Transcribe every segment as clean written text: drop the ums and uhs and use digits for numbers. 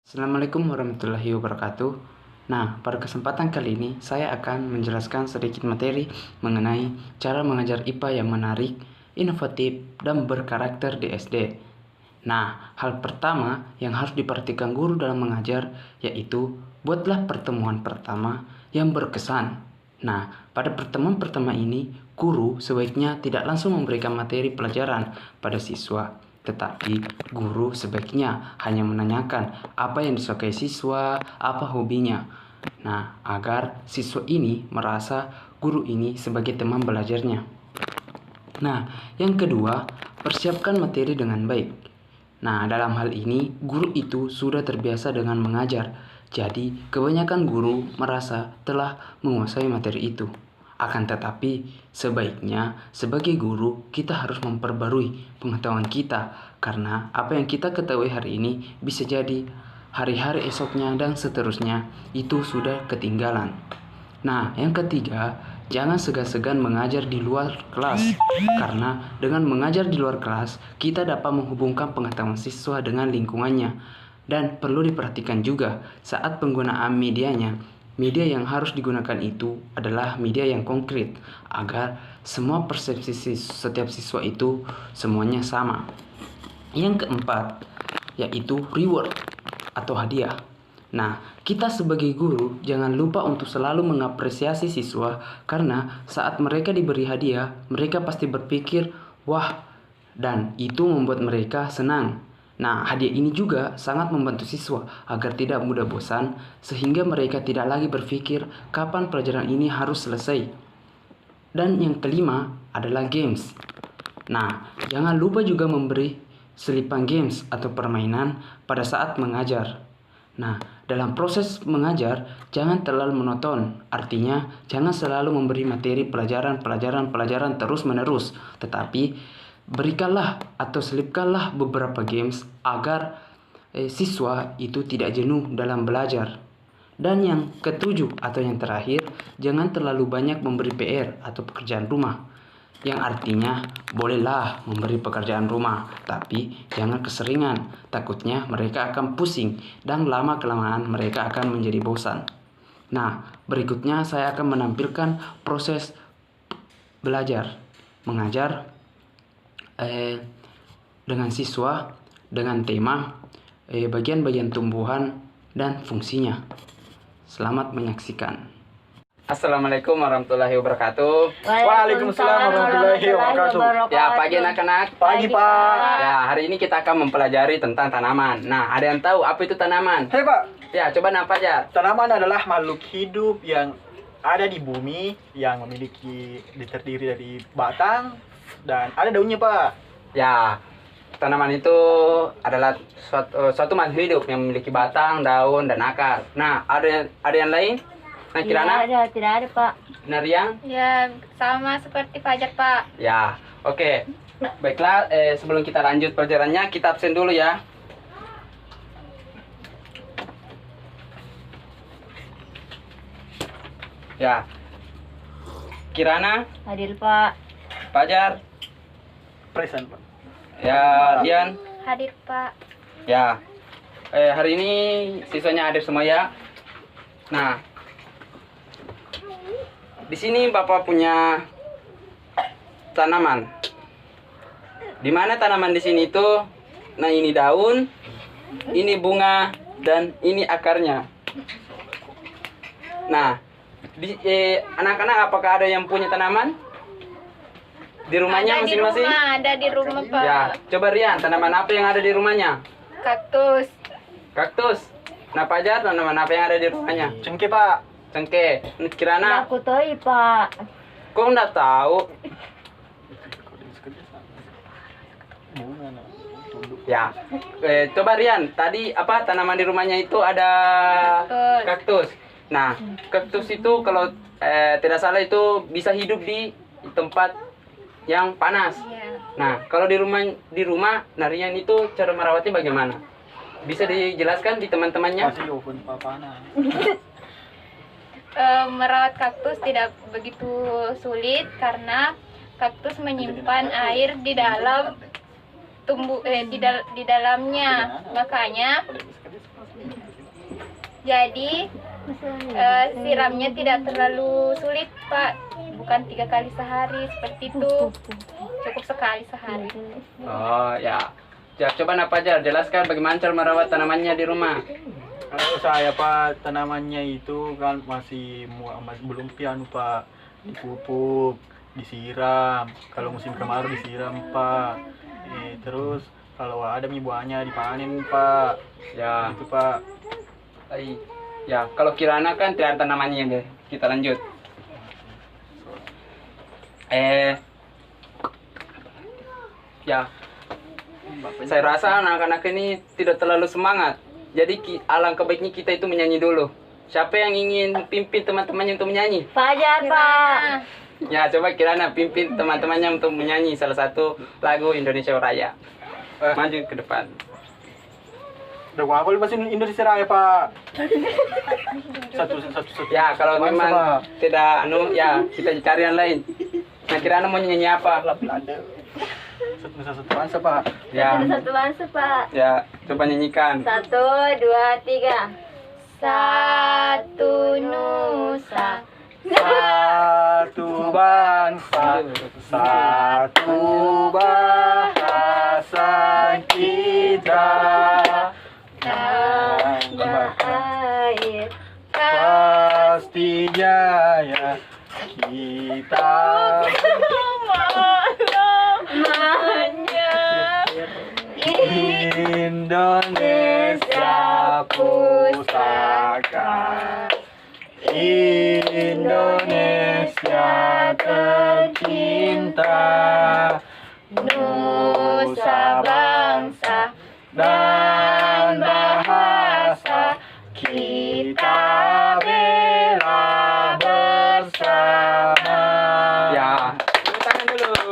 Assalamualaikum warahmatullahi wabarakatuh. Nah, pada kesempatan kali ini saya akan menjelaskan sedikit materi mengenai cara mengajar IPA yang menarik, inovatif, dan berkarakter di SD. Nah, hal pertama yang harus diperhatikan guru dalam mengajar yaitu buatlah pertemuan pertama yang berkesan. Nah, pada pertemuan pertama ini, guru sebaiknya tidak langsung memberikan materi pelajaran pada siswa, tetapi guru sebaiknya hanya menanyakan apa yang disukai siswa, apa hobinya. Nah, agar siswa ini merasa guru ini sebagai teman belajarnya. Nah, yang kedua, persiapkan materi dengan baik. Nah, dalam hal ini, guru itu sudah terbiasa dengan mengajar. Jadi, kebanyakan guru merasa telah menguasai materi itu. Akan tetapi, sebaiknya sebagai guru kita harus memperbarui pengetahuan kita, karena apa yang kita ketahui hari ini bisa jadi hari-hari esoknya dan seterusnya itu sudah ketinggalan. Nah, yang ketiga, jangan segan-segan mengajar di luar kelas, karena dengan mengajar di luar kelas, kita dapat menghubungkan pengetahuan siswa dengan lingkungannya. Dan perlu diperhatikan juga saat penggunaan medianya. Media yang harus digunakan itu adalah media yang konkret, agar semua persepsi setiap siswa itu semuanya sama. Yang keempat, yaitu reward atau hadiah. Nah, kita sebagai guru jangan lupa untuk selalu mengapresiasi siswa, karena saat mereka diberi hadiah, mereka pasti berpikir, wah, dan itu membuat mereka senang. Nah, hadiah ini juga sangat membantu siswa agar tidak mudah bosan, sehingga mereka tidak lagi berpikir kapan pelajaran ini harus selesai. Dan yang kelima adalah games. Nah, jangan lupa juga memberi selipan games atau permainan pada saat mengajar. Nah, dalam proses mengajar, jangan terlalu monoton. Artinya, jangan selalu memberi materi pelajaran terus-menerus. Tetapi, berikanlah atau selipkanlah beberapa games agar siswa itu tidak jenuh dalam belajar. Dan yang ketujuh atau yang terakhir, jangan terlalu banyak memberi PR atau pekerjaan rumah. Yang artinya, bolehlah memberi pekerjaan rumah, tapi jangan keseringan. Takutnya mereka akan pusing dan lama-kelamaan mereka akan menjadi bosan. Nah, berikutnya saya akan menampilkan proses belajar, mengajar dengan siswa, dengan tema, bagian-bagian tumbuhan, dan fungsinya. Selamat menyaksikan. Assalamualaikum warahmatullahi wabarakatuh. Waalaikumsalam warahmatullahi wabarakatuh. Ya, pagi anak-anak. Pagi, Pak. Ya, hari ini kita akan mempelajari tentang tanaman. Nah, ada yang tahu apa itu tanaman? Hei, Pak. Ya, coba apa aja? Tanaman adalah makhluk hidup yang ada di bumi yang terdiri dari batang dan ada daunnya, Pak. Ya, tanaman itu adalah suatu makhluk hidup yang memiliki batang, daun, dan akar. Nah, ada yang lain? Nah, Kirana? Tidak ada, Pak. Nariang? Ya, sama seperti Fajar, Pak. Ya, oke. Baiklah, sebelum kita lanjut pelajarannya, kita absen dulu ya. Ya. Kirana? Hadir, Pak. Fajar? Present, Pak. Ya, Dian? Hadir, Pak. Ya. Hari ini siswanya hadir semua ya. Nah, di sini Bapak punya tanaman. Di mana tanaman di sini itu? Nah, ini daun, ini bunga, dan ini akarnya. Nah, anak-anak apakah ada yang punya tanaman di rumahnya masing-masing? Ada di rumah, Pak. Ya, coba Rian, tanaman apa yang ada di rumahnya? Kaktus. Kaktus. Nah, Fajar, tanaman apa yang ada di rumahnya? Cengkeh, Pak. Cengkeh. Kirana, Aku tahu, Pak. kok nggak tahu? Ya, coba Rian, tadi apa tanaman di rumahnya itu ada kaktus. Nah, kaktus itu kalau tidak salah itu bisa hidup di tempat yang panas. Iya. Nah, kalau di rumah, nah Rian itu cara merawatnya bagaimana? Bisa dijelaskan di teman-temannya? Masih oven panas. Merawat kaktus tidak begitu sulit karena kaktus menyimpan air di dalam di dalamnya. Makanya Jadi siramnya tidak terlalu sulit, Pak. Bukan 3 kali sehari seperti itu. Cukup sekali sehari. Oh ya. Ya, coba Nak Fajar jelaskan bagaimana cara merawat tanamannya di rumah. Kalau saya Pak, tanamannya itu kan masih belum pianu Pak, dipupuk, disiram. Kalau musim kemarau disiram Pak. Terus kalau ada buahnya dipanen Pak. Ya, Itu Pak. ya kalau Kirana kan tidak ada tanamannya deh. Kita lanjut. Ya, saya rasa anak-anak ini tidak terlalu semangat. Jadi alangkah baiknya kita itu menyanyi dulu. Siapa yang ingin pimpin teman-temannya untuk menyanyi? Fajar, Pak. Ya, coba Kirana pimpin teman-temannya untuk menyanyi salah satu lagu Indonesia Raya. Maju ke depan. Udah apa bahasa Indonesia Raya Pak? Satu. Ya, kalau Masa, memang Pak? tidak ya kita cari yang lain. Nah, Kirana mau nyanyi apa? Belanda. Satu bangsa Pak. Ya, Satu bangsa, Pak. ya, coba nyanyikan. 1, 2, 3. Satu nusa. Satu bangsa, satu bahasa kita. Tanah air. Pasti jaya kita. Indonesia pusaka, Indonesia tercinta, Nusa bangsa dan bahasa kita bela bersama. Ya, tepuk tangan dulu.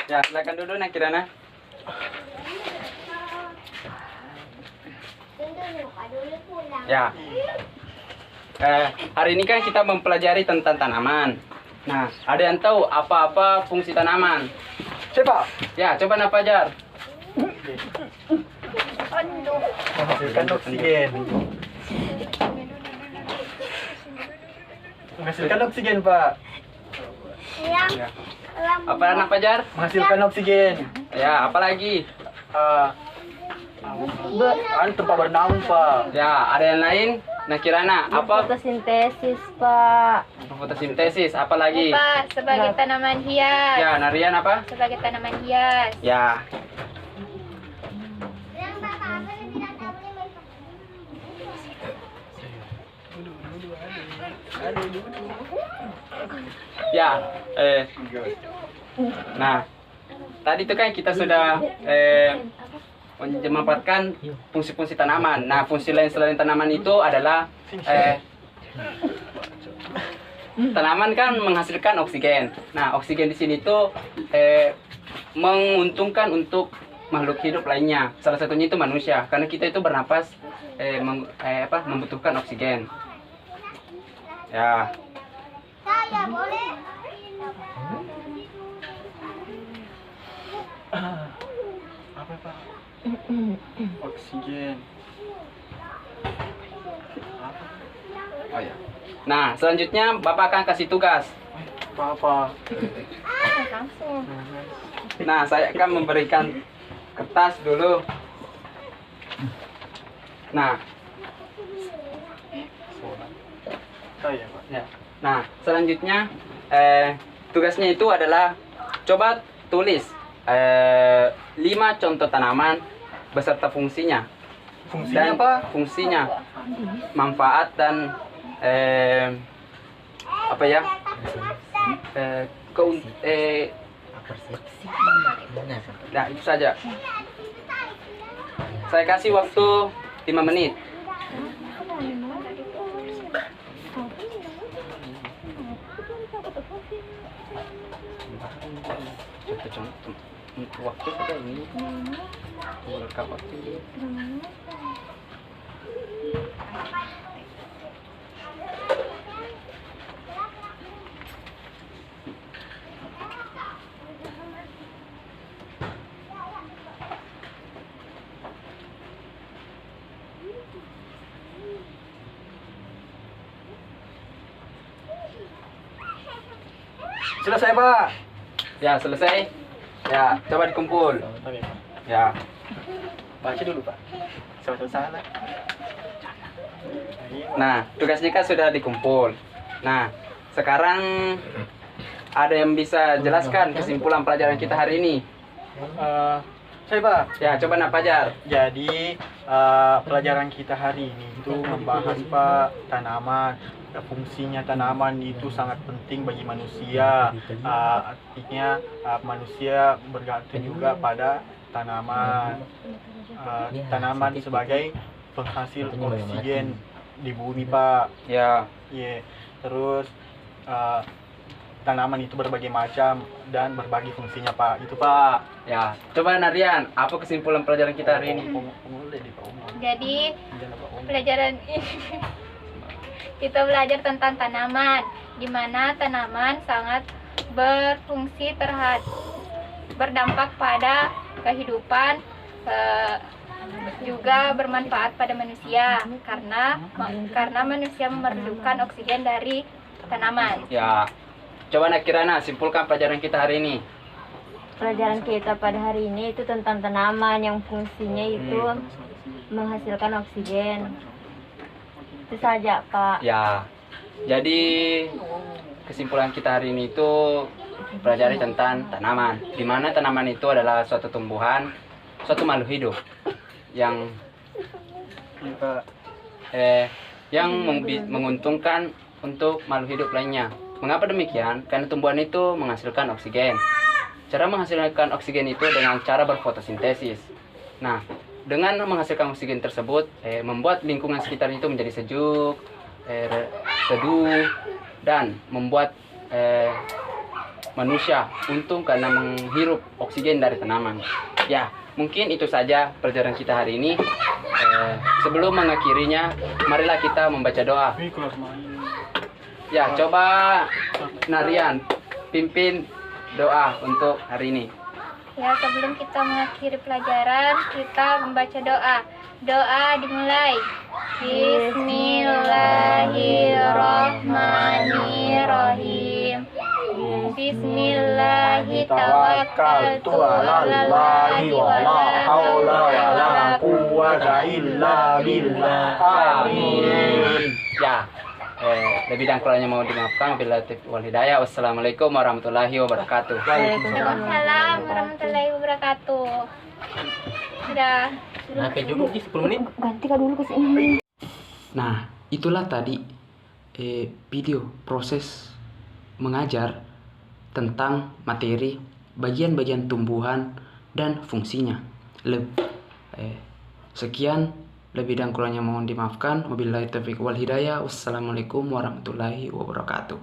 Ya, silakan dulu Nak Kirana. Ya. Hari ini kan kita mempelajari tentang tanaman. Nah, ada yang tahu apa-apa fungsi tanaman? Coba. Ya, coba Nak Fajar. Menghasilkan oksigen. Menghasilkan oksigen, Pak. Ya. Apa Nak Fajar? Menghasilkan oksigen. Ya, apa lagi? Tempat bernaung, Pak. Ya, ada yang lain? Nah, Kirana, apa? Fotosintesis, Pak. Fotosintesis, apa lagi? Pak, sebagai tanaman hias. Ya, Narian apa? Sebagai tanaman hias. Ya. Ya, nah, tadi itu kan kita sudah memanfaatkan fungsi-fungsi tanaman. Nah, fungsi lain selain tanaman itu adalah tanaman kan menghasilkan oksigen. Nah, oksigen di sini itu menguntungkan untuk makhluk hidup lainnya. Salah satunya itu manusia, karena kita itu bernapas membutuhkan oksigen. Ya. Apa, Pak? Oksigen. Oh ya. Nah, selanjutnya Bapak akan kasih tugas. Apa? Langsung. Nah, saya akan memberikan kertas dulu. Nah, Saya, Pak. ya. Nah, selanjutnya tugasnya itu adalah coba tulis 5 contoh tanaman beserta fungsinya. Fungsinya, Dan Pak? fungsinya, manfaat dan apa ya? Nah, itu saja. Saya kasih waktu 5 menit. Waktu sudah ini. Rekam waktu. Selesai, Pak. Ya, selesai. Ya, coba dikumpul. Oke, Pak. Ya. Baca dulu, Pak. Salah. Nah, tugasnya kan sudah dikumpul. Nah, sekarang ada yang bisa jelaskan kesimpulan pelajaran kita hari ini? Saya, Pak. Ya, coba nak Fajar. Jadi pelajaran kita hari ini itu membahas Pak tanaman. Fungsinya tanaman itu sangat penting bagi manusia. Artinya manusia bergantung juga pada tanaman. Tanaman sebagai penghasil oksigen di bumi, Pak. Ya. Iya. Terus tanaman itu berbagai macam dan berbagai fungsinya, Pak. Itu, Pak. Ya, coba Narian, apa kesimpulan pelajaran kita hari ini? Jadi pelajaran ini kita belajar tentang tanaman, di mana tanaman sangat berfungsi berdampak pada kehidupan, juga bermanfaat pada manusia karena manusia memerlukan oksigen dari tanaman. Ya, coba nak Kirana simpulkan pelajaran kita hari ini. Pelajaran kita pada hari ini itu tentang tanaman yang fungsinya itu menghasilkan oksigen. Itu saja, Pak. Ya, jadi kesimpulan kita hari ini itu pelajari tentang tanaman, di mana tanaman itu adalah suatu tumbuhan, suatu makhluk hidup yang menguntungkan untuk makhluk hidup lainnya. Mengapa demikian? Karena tumbuhan itu menghasilkan oksigen. Cara menghasilkan oksigen itu dengan cara berfotosintesis. Nah, dengan menghasilkan oksigen tersebut, membuat lingkungan sekitar itu menjadi sejuk, teduh, dan membuat manusia untung karena menghirup oksigen dari tanaman. Ya, mungkin itu saja pelajaran kita hari ini. Sebelum mengakhirinya, marilah kita membaca doa. Ya, coba Narian pimpin doa untuk hari ini. Ya, sebelum kita mengakhiri pelajaran, kita membaca doa. Doa dimulai. Bismillahirrahmanirrahim. Bismillahirrahmanirrahim. Amin. Ya, lebih dan kurangnya mau dimaafkan. Wabillahi taufiq wal hidayah. Wassalamualaikum warahmatullahi wabarakatuh. Waalaikumsalam warahmatullahi wabarakatuh. Sudah. Sampai dulu 10 menit. Ganti Kak dulu ke sini. Nah, itulah tadi video proses mengajar tentang materi bagian-bagian tumbuhan dan fungsinya. Sekian, lebih dan kurangnya mohon dimaafkan. Wabillahi taufiq wal hidayah. Wassalamualaikum warahmatullahi wabarakatuh.